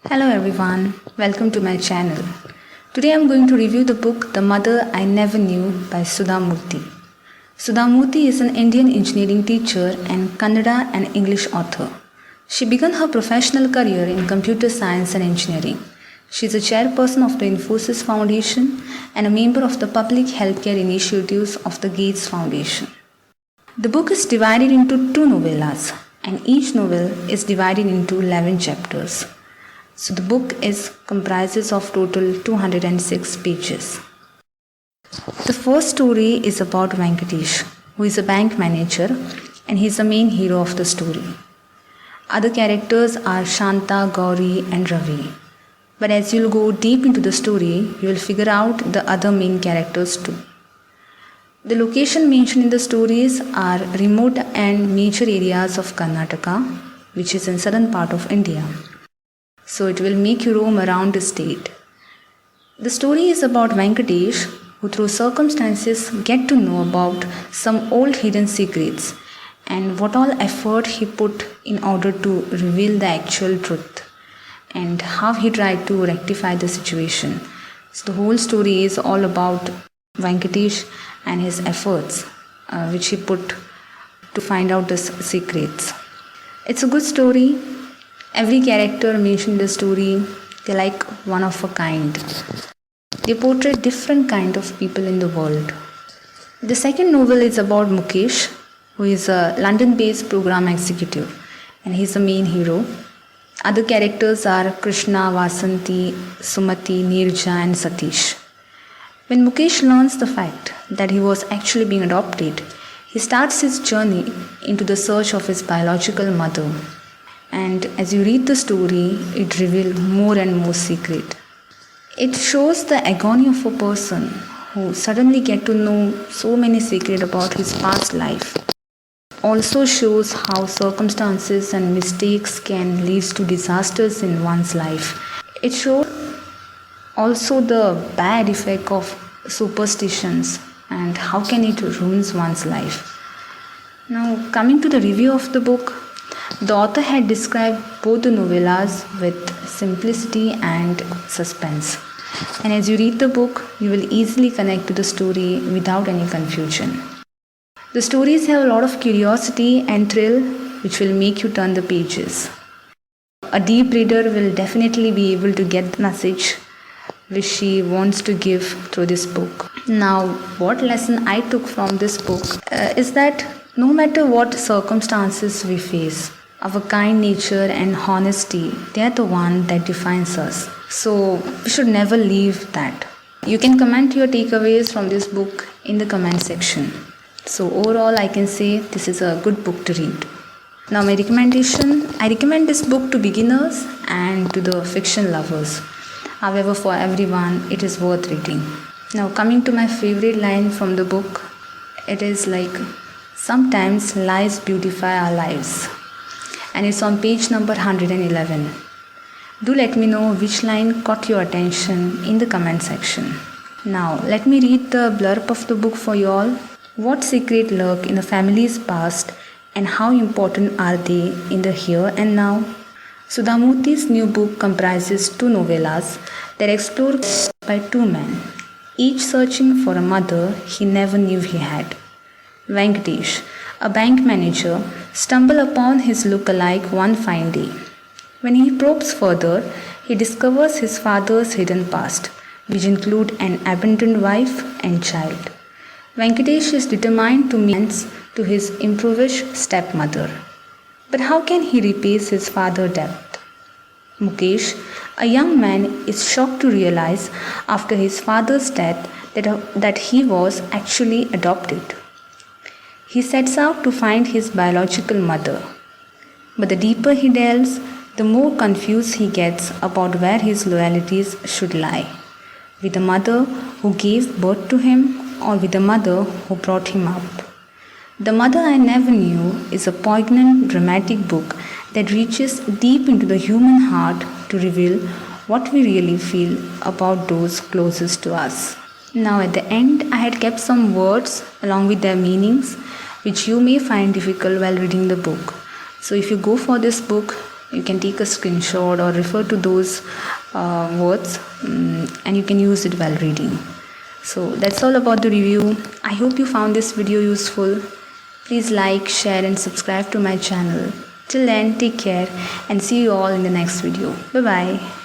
Hello everyone, welcome to my channel. Today I am going to review the book The Mother I Never Knew by Sudha Murthy. Sudha Murthy is an Indian engineering teacher and Kannada and English author. She began her professional career in computer science and engineering. She is a chairperson of the Infosys Foundation and a member of the public healthcare initiatives of the Gates Foundation. The book is divided into two novellas, and each novel is divided into 11 chapters. So the book comprises of total 206 pages. The first story is about Venkatesh, who is a bank manager, and he is the main hero of the story. Other characters are Shanta, Gauri and Ravi. But as you'll go deep into the story, you will figure out the other main characters too. The location mentioned in the stories are remote and major areas of Karnataka, which is in southern part of India. So it will make you roam around the state. The story is about Venkatesh, who through circumstances get to know about some old hidden secrets and what all effort he put in order to reveal the actual truth and how he tried to rectify the situation. So the whole story is all about Venkatesh and his efforts which he put to find out the secrets. It's a good story. Every character mentioned in the story, they're like one of a kind. They portray different kind of people in the world. The second novel is about Mukesh, who is a London-based program executive, and he's the main hero. Other characters are Krishna, Vasanti, Sumati, Nirja and Satish. When Mukesh learns the fact that he was actually being adopted, he starts his journey into the search of his biological mother. And as you read the story, it reveals more and more secret. It shows the agony of a person who suddenly get to know so many secrets about his past life. Also shows how circumstances and mistakes can lead to disasters in one's life. It shows also the bad effect of superstitions and how can it ruins one's life. Now coming to the review of the book, the author had described both the novellas with simplicity and suspense. And as you read the book, you will easily connect to the story without any confusion. The stories have a lot of curiosity and thrill which will make you turn the pages. A deep reader will definitely be able to get the message which she wants to give through this book. Now, what lesson I took from this book is that no matter what circumstances we face, our kind nature and honesty, they are the one that defines us. So we should never leave that. You can comment your takeaways from this book in the comment section. So overall, I can say this is a good book to read. Now my recommendation, I recommend this book to beginners and to the fiction lovers. However, for everyone, it is worth reading. Now coming to my favorite line from the book, it is like, sometimes lies beautify our lives. And it's on page number 111. Do let me know which line caught your attention in the comment section. Now let me read the blurb of the book for you all. What secret lurk in a family's past and how important are they in the here and now? Sudha Murthy's new book comprises two novellas that explore by two men, each searching for a mother he never knew he had. Venkatesh, a bank manager, stumbles upon his look-alike one fine day. When he probes further, he discovers his father's hidden past, which include an abandoned wife and child. Venkatesh is determined to make amends to his impoverished stepmother. But how can he repay his father's debt? Mukesh, a young man, is shocked to realize after his father's death that he was actually adopted. He sets out to find his biological mother. But the deeper he delves, the more confused he gets about where his loyalties should lie. With the mother who gave birth to him or with the mother who brought him up. The Mother I Never Knew is a poignant, dramatic book that reaches deep into the human heart to reveal what we really feel about those closest to us. Now at the end, I had kept some words along with their meanings which you may find difficult while reading the book. So if you go for this book, You can take a screenshot or refer to those words and you can use it while reading. So that's all about the review. I hope you found this video useful. Please like, share and subscribe to my channel. Till then, take care and see you all in the next video. Bye bye.